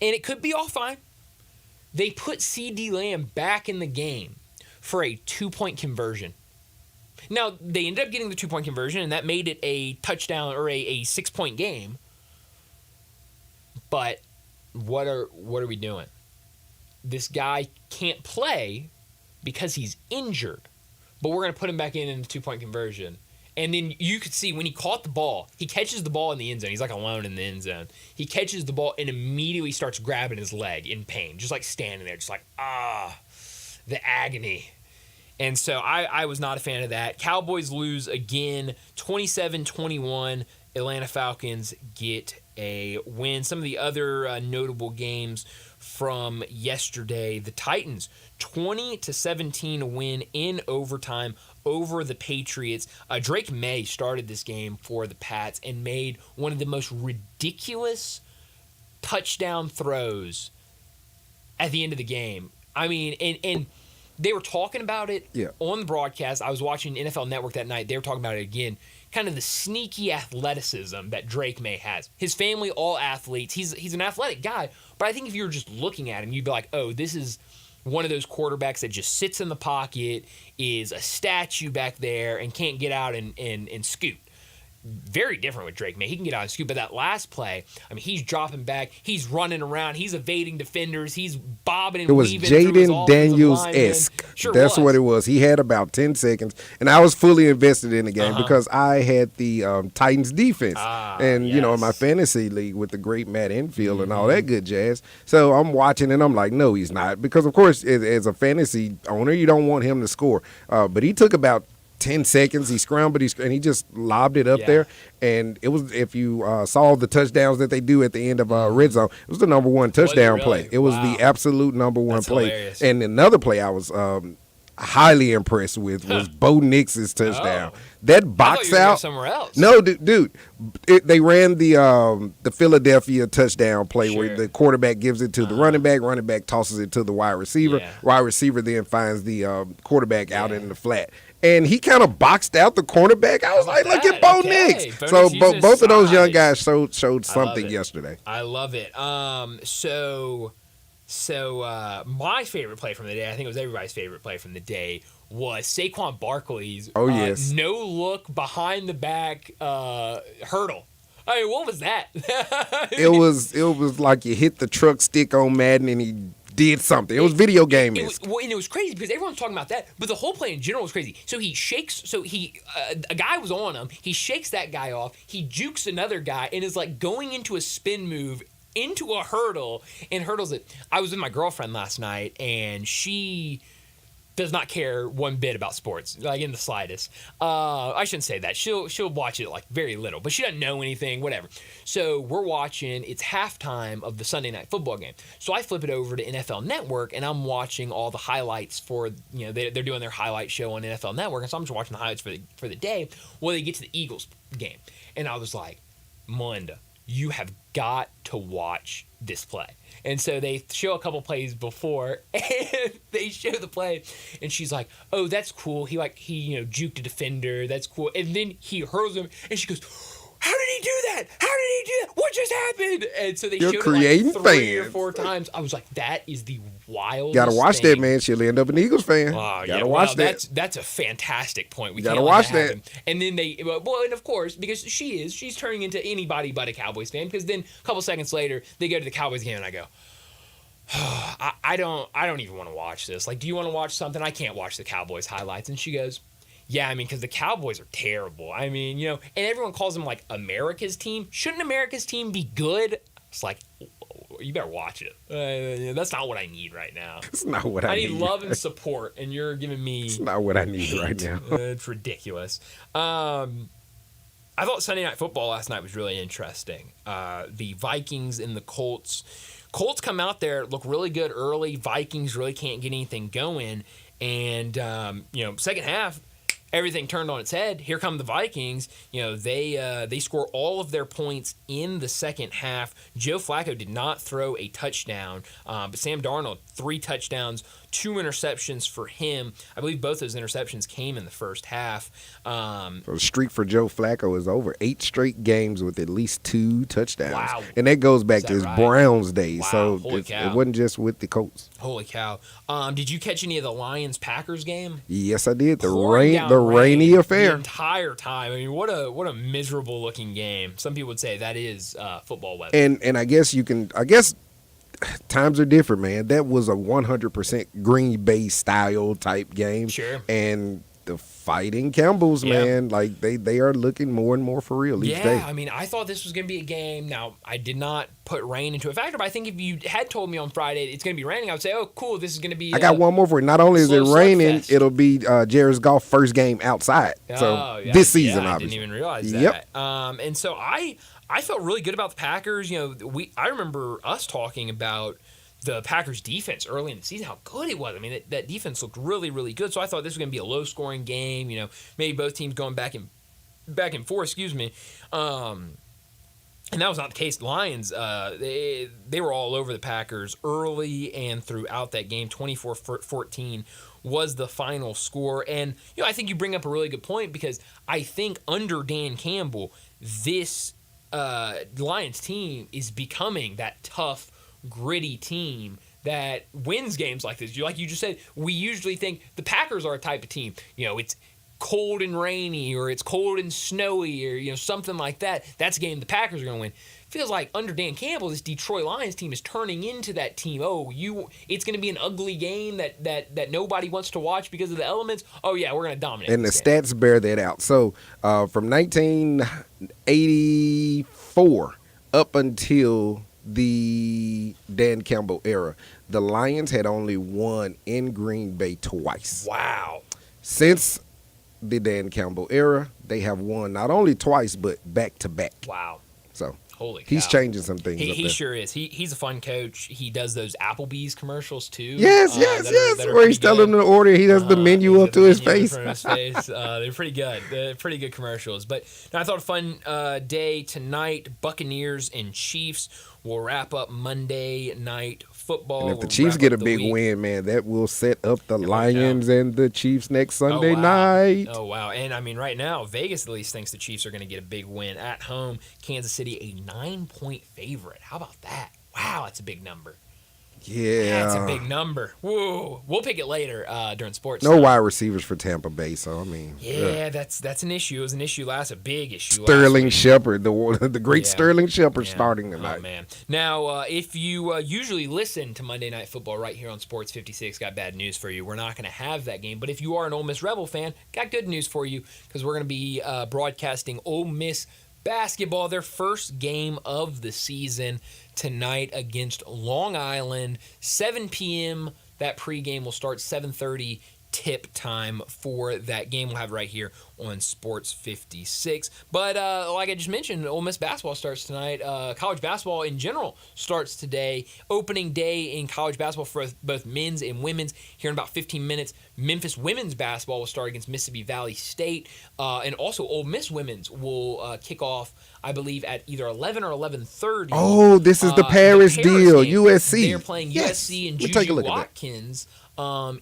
and it could be all fine, they put CeeDee Lamb back in the game for a 2-point conversion. Now, they ended up getting the 2-point conversion, and that made it a touchdown or a 6-point game. But what are we doing? This guy can't play because he's injured, but we're going to put him back in the 2-point conversion. And then you could see when he caught the ball, he catches the ball in the end zone. He's like alone in the end zone. He catches the ball and immediately starts grabbing his leg in pain, just like standing there, just like, the agony. And so I was not a fan of that. Cowboys lose again, 27-21. Atlanta Falcons get a win. Some of the other notable games from yesterday, the Titans 20-17 win in overtime over the Patriots. Drake May started this game for the Pats and made one of the most ridiculous touchdown throws at the end of the game. I mean, and they were talking about it on the broadcast. I was watching NFL Network that night. They were talking about it again. Kind of the sneaky athleticism that Drake May has. His family, all athletes. He's an athletic guy. But I think if you were just looking at him, you'd be like, oh, this is one of those quarterbacks that just sits in the pocket, is a statue back there, and can't get out and scoot. Very different with Drake May. He can get out and scoot, but that last play, I mean, he's dropping back, he's running around, he's evading defenders, he's bobbing and weaving. It was Jaden Daniels-esque. That's what it was. He had about 10 seconds, and I was fully invested in the game because I had the Titans defense. In my fantasy league with the great Matt Enfield and all that good jazz. So I'm watching, and I'm like, no, he's not. Because, of course, as a fantasy owner, you don't want him to score. But he took about 10 seconds, he scrambled, and he just lobbed it up there. And it was, if you saw the touchdowns that they do at the end of red zone, it was the number one touchdown play. It was the absolute number one play. Hilarious. And another play I was highly impressed with was Bo Nix's touchdown. That box out somewhere else. No, dude, they ran the Philadelphia touchdown play where the quarterback gives it to the running back tosses it to the wide receiver. Wide receiver then finds the quarterback out in the flat. And he kind of boxed out the cornerback. I was like, look at Bo Nix. So both of those young guys showed something yesterday. I love it. So my favorite play from the day, I think it was everybody's favorite play from the day, was Saquon Barkley's no look behind the back hurdle. I mean, what was that? It was like you hit the truck stick on Madden and he did something. It was video game. And it was crazy because everyone's talking about that, but the whole play in general was crazy. So he shakes. So a guy was on him. He shakes that guy off. He jukes another guy and is like going into a spin move into a hurdle and hurdles it. I was with my girlfriend last night and she does not care one bit about sports, like in the slightest. I shouldn't say that. She'll watch it like very little, but she doesn't know anything, whatever. So we're watching, it's halftime of the Sunday night football game. So I flip it over to NFL Network and I'm watching all the highlights for, they're doing their highlight show on NFL Network. And so I'm just watching the highlights for the day. Well, they get to the Eagles game. And I was like, Melinda, you have got to watch this play. And so they show a couple plays before, and they show the play, and she's like, "Oh, that's cool. He juked a defender. That's cool." And then he hurls him, and she goes, "How did he do that? How did he do that? What just happened?" And so they showed it like 3 or 4 times. I was like, "That is the wildest Gotta watch thing." that, man. She'll end up an Eagles fan. Gotta watch that. That's a fantastic point. We gotta can't watch let that. happen. And then and of course, because she's turning into anybody but a Cowboys fan. Because then a couple seconds later, they go to the Cowboys game, and I go, I don't even want to watch this. Like, do you want to watch something? I can't watch the Cowboys highlights. And she goes, yeah, I mean, because the Cowboys are terrible. I mean, and everyone calls them like America's team. Shouldn't America's team be good? It's like, you better watch it. That's not what I need right now. It's not what I need. I need love and support, and you're giving me. It's not what I need right now. It's ridiculous. I thought Sunday Night Football last night was really interesting. The Vikings and the Colts. Colts come out there, look really good early. Vikings really can't get anything going. And, second half, everything turned on its head. Here come the Vikings. They score all of their points in the second half. Joe Flacco did not throw a touchdown, but Sam Darnold, 3 touchdowns, 2 interceptions for him. I believe both those interceptions came in the first half. So the streak for Joe Flacco is over 8 straight games with at least 2 touchdowns. Wow. And that goes back to his right? Browns days. Wow. So Holy it cow. wasn't just with the Colts. Holy cow. Did you catch any of the Lions-Packers game? Yes, I did. The Pouring down rainy rain affair. the entire time. I mean, what a miserable looking game. Some people would say that is football weather. And I guess times are different, man. That was a 100% Green Bay style type game. Sure. And the Fighting Campbells, Yeah. man, like they are looking more and more for real each day. Yeah, I mean, I thought this was going to be a game. Now, I did not put rain into a factor, but I think if you had told me on Friday it's going to be raining, I would say, oh, cool, this is going to be I got one more for you. Not only is it slow raining, slugfest. it'll be Jared's golf first game outside. This season, I obviously. didn't even realize Yep. that. And so I felt really good about the Packers. I remember us talking about the Packers defense early in the season, how good it was. I mean, that defense looked really, really good. So I thought this was going to be a low-scoring game. Maybe both teams going back and forth. Excuse me. And that was not the case. Lions, they were all over the Packers early and throughout that game. 24-14 was the final score. And I think you bring up a really good point because I think under Dan Campbell, this Lions team is becoming that tough, gritty team that wins games like this. Like you just said, we usually think the Packers are a type of team. It's cold and rainy or it's cold and snowy or something like that. That's a game the Packers are going to win. Feels like under Dan Campbell, this Detroit Lions team is turning into that team. It's going to be an ugly game that nobody wants to watch because of the elements. Oh yeah, we're going to dominate. And the stats bear that out. So from 1984 up until the Dan Campbell era, the Lions had only won in Green Bay twice. Wow. Since the Dan Campbell era, they have won not only twice, but back-to-back. Wow. So holy cow. he's changing some things up He there. sure is. He's a fun coach. He does those Applebee's commercials too. Yes, that are where he's pretty telling good. him to order. He has the menu up to his face. They're pretty good. They're pretty good commercials. But I thought a fun day tonight. Buccaneers and Chiefs will wrap up Monday Night Football. And if the We'll Chiefs wrap get a up the big week. win, man, that will set up the no Lions and the Chiefs next Sunday wow. night. Oh, wow. And, I mean, right now, Vegas at least thinks the Chiefs are going to get a big win at home. Kansas City, a 9-point favorite. How about that? Wow, that's a big number. Yeah. That's a big number. Whoa. We'll pick it later during sports. No time. wide receivers for Tampa Bay, so I mean. Yeah, that's an issue. It was an issue a big issue. Sterling last week. Shepard, the great Yeah. Sterling Shepard Yeah. starting tonight. Oh, man. Now, if you usually listen to Monday Night Football right here on Sports 56, got bad news for you. We're not going to have that game. But if you are an Ole Miss Rebel fan, got good news for you because we're going to be broadcasting Ole Miss basketball, their first game of the season tonight against Long Island, 7 p.m. That pregame will start 7:30 tip time for that game. We'll have right here on Sports 56. But like I just mentioned, Ole Miss basketball starts tonight. College basketball in general starts today. Opening day in college basketball for both men's and women's. Here in about 15 minutes, Memphis women's basketball will start against Mississippi Valley State. And also Ole Miss women's will kick off, I believe, at either 11 or 11:30. Oh, this is the Paris deal, game. USC. They're playing Yes. USC and We'll take a Juju look at that. Watkins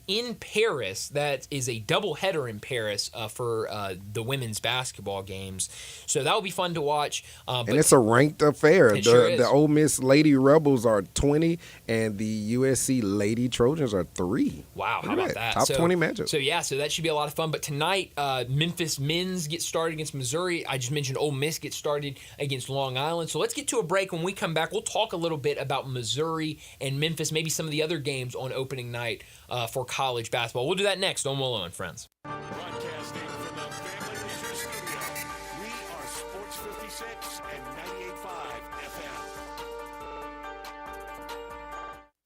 in Paris. That is a doubleheader in Paris for the women's basketball games. So that will be fun to watch. And it's a ranked affair. It sure is. The Ole Miss Lady Rebels are 20, and the USC Lady Trojans are 3. Wow, how Look at about that? Top 20 matchup. So that should be a lot of fun. But tonight, Memphis men's get started against Missouri. I just mentioned Ole Miss gets started against Long Island. So let's get to a break. When we come back, we'll talk a little bit about Missouri and Memphis, maybe some of the other games on opening night for college basketball. We'll do that next on Willow and Friends. Broadcasting from the Family Leisure Studio, we are Sports 56 and 98.5 FM.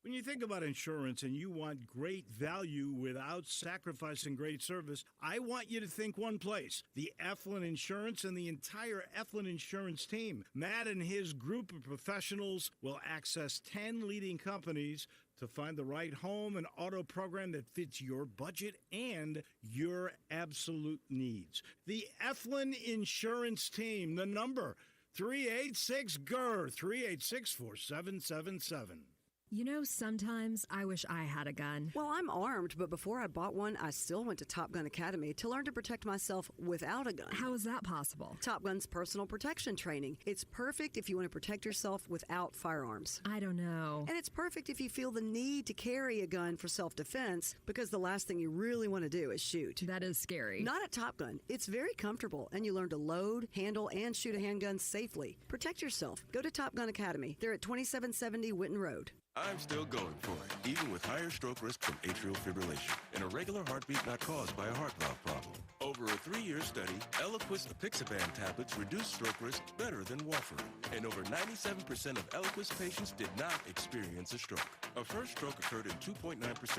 When you think about insurance and you want great value without sacrificing great service, I want you to think one place: the Eflin Insurance and the entire Eflin Insurance team. Matt and his group of professionals will access 10 leading companies to find the right home and auto program that fits your budget and your absolute needs. The Eflin Insurance team, the number 386-GER, 386-4777. You know, sometimes I wish I had a gun. Well, I'm armed, but before I bought one, I still went to Top Gun Academy to learn to protect myself without a gun. How is that possible? Top Gun's personal protection training. It's perfect if you want to protect yourself without firearms. I don't know. And it's perfect if you feel the need to carry a gun for self-defense, because the last thing you really want to do is shoot. That is scary. Not at Top Gun. It's very comfortable, and you learn to load, handle, and shoot a handgun safely. Protect yourself. Go to Top Gun Academy. They're at 2770 Witten Road. I'm still going for it, even with higher stroke risk from atrial fibrillation, an irregular heartbeat not caused by a heart valve problem. Over a 3-year study, Eliquis apixaban tablets reduce stroke risk better than warfarin, and over 97% of Eliquis patients did not experience a stroke. A first stroke occurred in 2.9%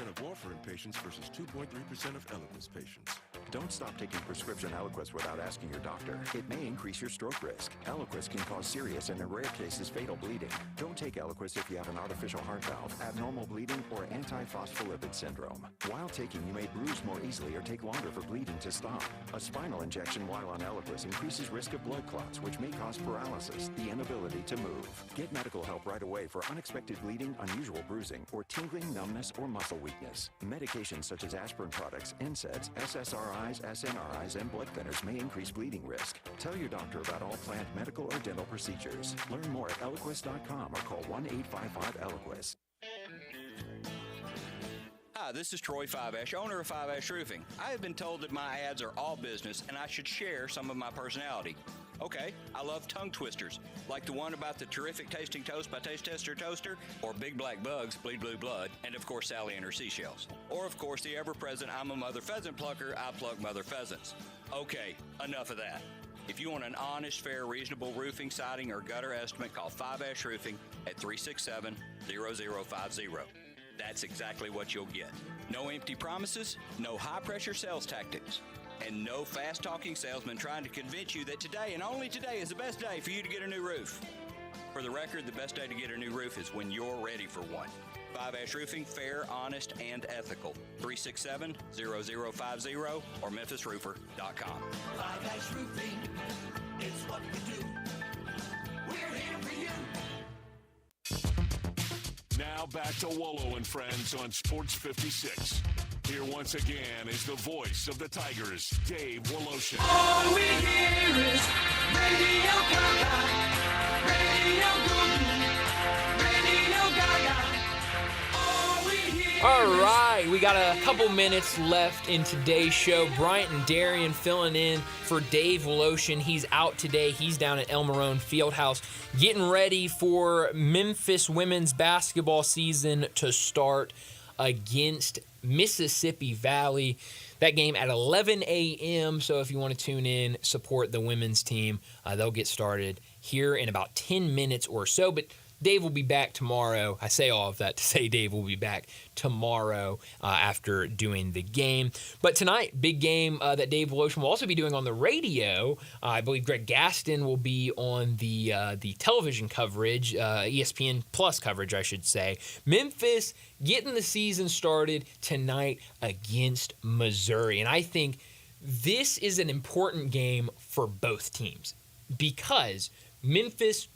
of warfarin patients versus 2.3% of Eliquis patients. Don't stop taking prescription Eliquis without asking your doctor. It may increase your stroke risk. Eliquis can cause serious and, in rare cases, fatal bleeding. Don't take Eliquis if you have an artificial heart valve, abnormal bleeding, or antiphospholipid syndrome. While taking, you may bruise more easily or take longer for bleeding to stop. A spinal injection while on Eliquis increases risk of blood clots, which may cause paralysis, the inability to move. Get medical help right away for unexpected bleeding, unusual bruising, or tingling, numbness, or muscle weakness. Medications such as aspirin products, NSAIDs, SSRIs, SNRIs, and blood thinners may increase bleeding risk. Tell your doctor about all planned medical or dental procedures. Learn more at Eliquis.com or call 1-855-ELIQUIS. Hi, this is Troy Fiveash, owner of Fiveash Roofing. I have been told that my ads are all business and I should share some of my personality. Okay, I love tongue twisters, like the one about the terrific tasting toast by Taste Tester Toaster, or Big Black Bugs, Bleed Blue Blood, and of course Sally and her seashells. Or of course the ever-present I'm a Mother Pheasant Plucker, I pluck Mother Pheasants. Okay, enough of that. If you want an honest, fair, reasonable roofing, siding, or gutter estimate, call Fiveash Roofing at 367-0050. That's exactly what you'll get. No empty promises, no high-pressure sales tactics, and no fast-talking salesman trying to convince you that today and only today is the best day for you to get a new roof. For the record, the best day to get a new roof is when you're ready for one. Fiveash Roofing, fair, honest, and ethical. 367-0050 or memphisroofer.com. Fiveash Roofing, it's what we do. We're here for you. Now back to Wolo and Friends on Sports 56. Here once again is the voice of the Tigers, Dave Woloshin. All we hear is Radio Gaga, Radio Goo, Radio Gaga. All right, we got a couple minutes left in today's show. Bryant and Darian filling in for Dave Woloshin. He's out today. He's down at El Marone Fieldhouse getting ready for Memphis women's basketball season to start against Mississippi Valley. That game at 11 a.m., so if you want to tune in, support the women's team. They'll get started here in about 10 minutes or so, but Dave will be back tomorrow. I say all of that to say Dave will be back tomorrow after doing the game. But tonight, big game that Dave Woloshin will also be doing on the radio. I believe Greg Gaston will be on the television coverage, ESPN Plus coverage, I should say. Memphis getting the season started tonight against Missouri. And I think this is an important game for both teams because Memphis,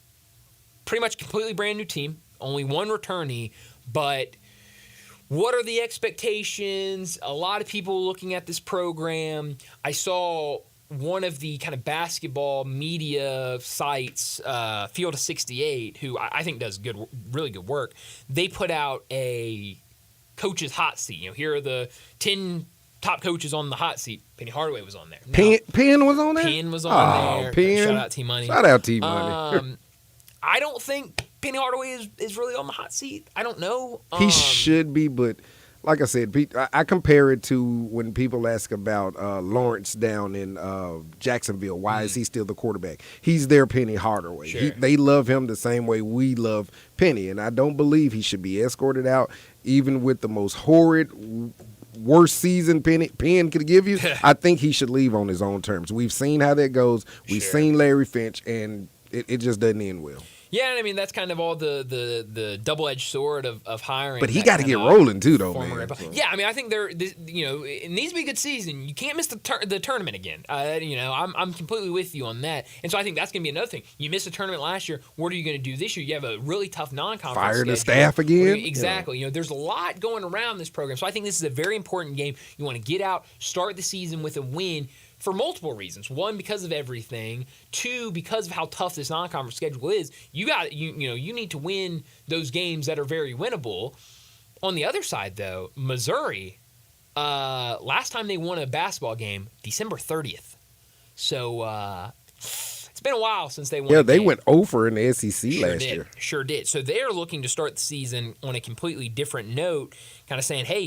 pretty much completely brand new team, only one returnee, but what are the expectations? A lot of people looking at this program. I saw one of the kind of basketball media sites, Field of 68, who I think does really good work. They put out a coach's hot seat. Here are the 10 top coaches on the hot seat. Penny Hardaway was on there. Penn was on there? Penn was on there. Penn. Shout out T-Money. Shout out T-Money. I don't think Penny Hardaway is really on the hot seat. I don't know. He should be, but like I said, I compare it to when people ask about Lawrence down in Jacksonville. Why is he still the quarterback? He's their Penny Hardaway. Sure. They love him the same way we love Penny, and I don't believe he should be escorted out, even with the most horrid, worst season Penn could give you. I think he should leave on his own terms. We've seen how that goes. We've seen Larry Finch, and it just doesn't end well. Yeah, and I mean, that's kind of all the double-edged sword of hiring. But he got to get rolling, too, though, man. Yeah, I mean, I think it needs to be a good season. You can't miss the tournament again. I'm completely with you on that. And so I think that's going to be another thing. You missed a tournament last year. What are you going to do this year? You have a really tough non-conference Fire schedule. the staff again? Exactly. There's a lot going around this program. So I think this is a very important game. You want to get out, start the season with a win, for multiple reasons. One, because of everything. Two, because of how tough this non-conference schedule is. You need to win those games that are very winnable. On the other side, though, Missouri, last time they won a basketball game, December 30th. So it's been a while since they won. Yeah, they went over in the SEC last year. Sure did. So they're looking to start the season on a completely different note, kind of saying, hey,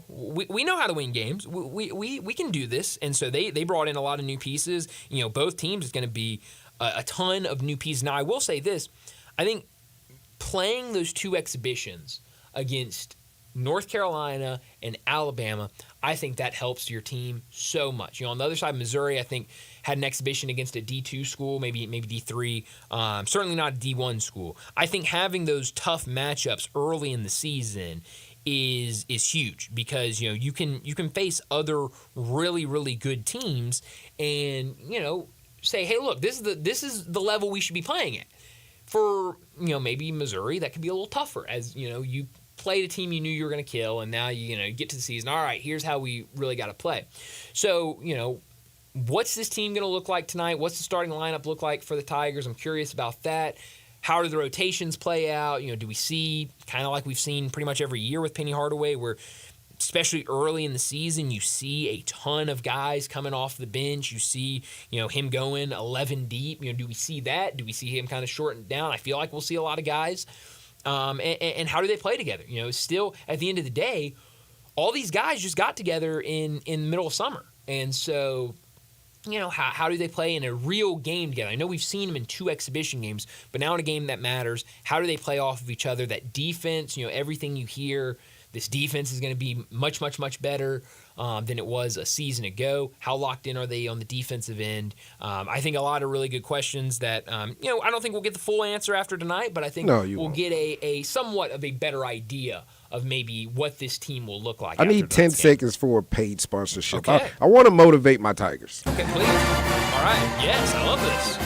we know how to win games. We can do this. And so they brought in a lot of new pieces. Both teams is going to be a ton of new pieces. Now, I will say this. I think playing those two exhibitions against North Carolina and Alabama, I think that helps your team so much. On the other side, Missouri, I think, had an exhibition against a D2 school, maybe D3, certainly not a D1 school. I think having those tough matchups early in the season is huge because you can face other really, really good teams and say, hey, look, this is the level we should be playing at. For maybe Missouri, that could be a little tougher as you played a team you knew you were going to kill, and now you get to the season. All right, here's how we really got to play. So what's this team going to look like tonight? What's the starting lineup look like for the Tigers? I'm curious about that. How do the rotations play out? Do we see kind of like we've seen pretty much every year with Penny Hardaway, where especially early in the season, you see a ton of guys coming off the bench. You see, him going 11 deep. Do we see that? Do we see him kind of shorten down? I feel like we'll see a lot of guys. And how do they play together? Still, at the end of the day, all these guys just got together in the middle of summer. And so, how do they play in a real game together? I know we've seen them in 2 exhibition games, but now in a game that matters, how do they play off of each other? That defense, everything you hear, this defense is going to be much, much, much better than it was a season ago. How locked in are they on the defensive end? I think a lot of really good questions that, I don't think we'll get the full answer after tonight, but I think we'll get a somewhat of a better idea of maybe what this team will look like. I need 10 seconds for a paid sponsorship. Okay. I want to motivate my Tigers. Okay, please. All right. Yes, I love this.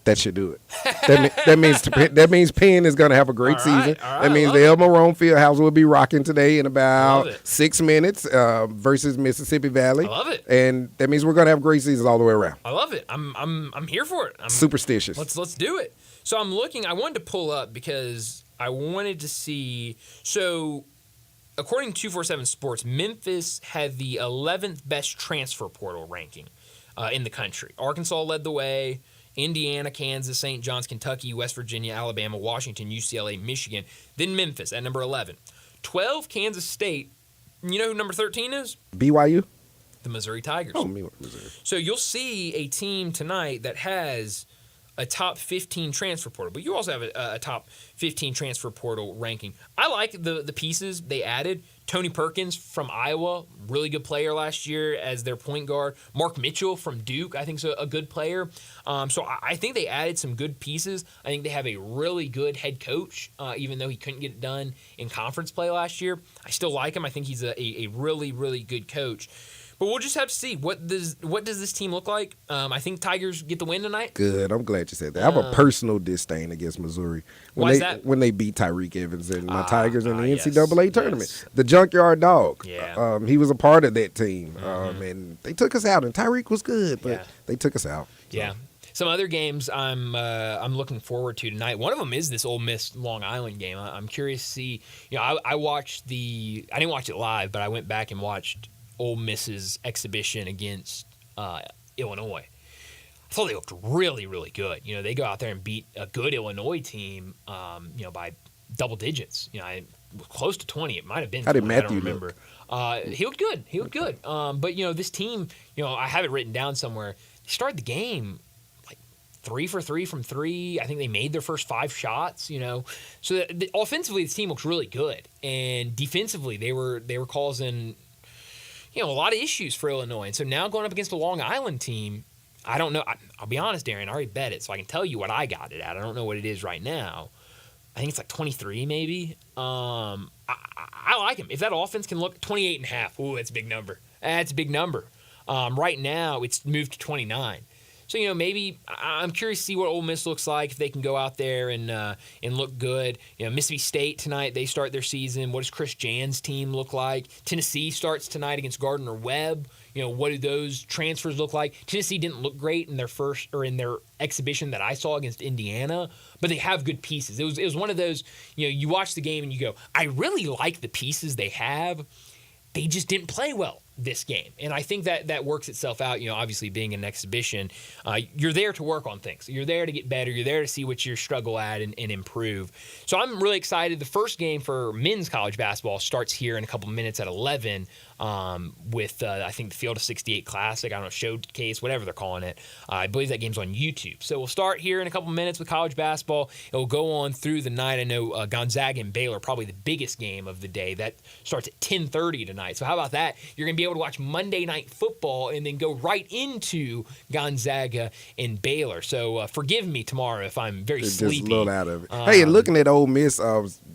That should do it. That means Penn is going to have a great season. That means the El Marone Fieldhouse will be rocking today in about 6 minutes versus Mississippi Valley. I love it. And that means we're going to have great seasons all the way around. I love it. I'm here for it. I'm superstitious. Let's do it. So I'm looking. I wanted to pull up because I wanted to see. So according to 247 Sports, Memphis had the 11th best transfer portal ranking in the country. Arkansas led the way. Indiana, Kansas, St. John's, Kentucky, West Virginia, Alabama, Washington, UCLA, Michigan. Then Memphis at number 11. 12, Kansas State. You know who number 13 is? BYU? The Missouri Tigers. Oh, Missouri. So you'll see a team tonight that has a top 15 transfer portal, but you also have a top 15 transfer portal ranking. I like the pieces they added. Tony Perkins from Iowa, really good player last year as their point guard. Mark Mitchell from Duke, I think is a good player. So I think they added some good pieces. I think they have a really good head coach, even though he couldn't get it done in conference play last year. I still like him. I think he's a really, really good coach. But we'll just have to see. What does this team look like? I think Tigers get the win tonight. Good. I'm glad you said that. I have a personal disdain against Missouri. Why is that? When they beat Tyreek Evans and my Tigers in the NCAA tournament. Yes. The Junkyard Dog. Yeah. He was a part of that team. And they took us out. And Tyreek was good, but they took us out. So. Yeah. Some other games I'm looking forward to tonight. One of them is this Ole Miss Long Island game. I'm curious to see. You know, I watched I didn't watch it live, but I went back and watched Ole Miss's exhibition against Illinois. I thought they looked really, really good. You know, they go out there and beat a good Illinois team, by double digits. You know, close to 20. It might have been. How did 20, Matthew I don't remember. He looked good. He looked good. But this team, I have it written down somewhere. They started the game 3 for 3 from 3. I think they made their first 5 shots, So offensively, this team looks really good. And defensively, they were causing, a lot of issues for Illinois. And so now going up against the Long Island team, I don't know. I'll be honest, Darian, I already bet it, so I can tell you what I got it at. I don't know what it is right now. I think it's like 23 maybe. I like him. If that offense can look 28.5, ooh, that's a big number. That's a big number. Right now, it's moved to 29. So, maybe I'm curious to see what Ole Miss looks like if they can go out there and look good. Mississippi State tonight, they start their season. What does Chris Jan's team look like? Tennessee starts tonight against Gardner-Webb. What do those transfers look like? Tennessee didn't look great in their exhibition that I saw against Indiana, but they have good pieces. It was one of those, you watch the game and you go, I really like the pieces they have. They just didn't play well this game. And I think that works itself out. Obviously being an exhibition, you're there to work on things. You're there to get better. You're there to see what you struggle at and improve. So I'm really excited. The first game for men's college basketball starts here in a couple minutes at 11 with, I think, the Field of 68 Classic. I don't know, Showcase, whatever they're calling it. I believe that game's on YouTube. So we'll start here in a couple minutes with college basketball. It will go on through the night. I know Gonzaga and Baylor, probably the biggest game of the day. That starts at 10:30 tonight. So how about that? You're going to be able to watch Monday Night Football and then go right into Gonzaga and Baylor. So forgive me tomorrow if I'm very sleepy. Just a little out of it. Hey, and looking at Ole Miss,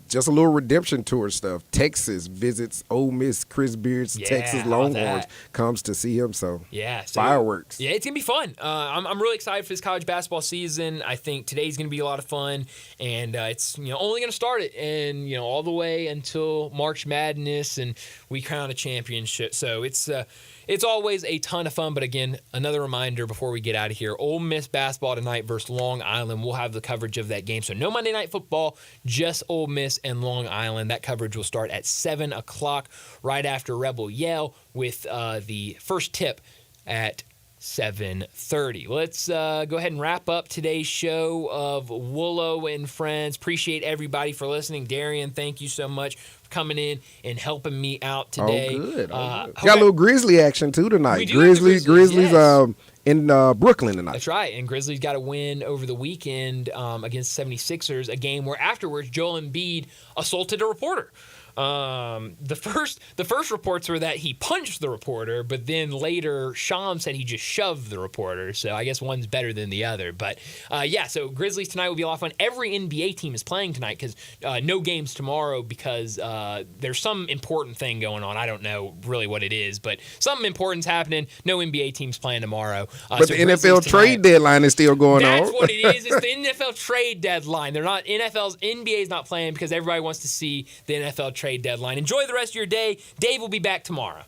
just a little redemption tour stuff. Texas visits Ole Miss. Chris Beard's Texas Longhorns comes to see him. So fireworks. Yeah, it's gonna be fun. I'm really excited for this college basketball season. I think today's gonna be a lot of fun, and it's only gonna start it and all the way until March Madness and we crown a championship. So it's always a ton of fun. But again, another reminder before we get out of here: Ole Miss basketball tonight versus Long Island. We'll have the coverage of that game. So no Monday Night Football, just Ole Miss and Long Island. That coverage will start at 7 o'clock right after Rebel Yell with the first tip at 7:30. Let's go ahead and wrap up today's show of Wullo and Friends. Appreciate everybody for listening. Darian, thank you so much for coming in and helping me out today. Oh, good. Got a little Grizzly action, too, tonight. Grizzlies yes. In Brooklyn tonight. That's right. And Grizzlies got a win over the weekend against 76ers, a game where afterwards Joel Embiid assaulted a reporter. The first reports were that he punched the reporter, but then later Sham said he just shoved the reporter. So I guess one's better than the other. But so Grizzlies tonight will be a lot of fun. Every NBA team is playing tonight because no games tomorrow because there's some important thing going on. I don't know really what it is, but something important's happening. No NBA teams playing tomorrow. But the NFL trade deadline is still going on. That's what it is. It's the NFL trade deadline. They're not NBA is not playing because everybody wants to see the NFL trade deadline. Enjoy the rest of your day. Dave will be back tomorrow.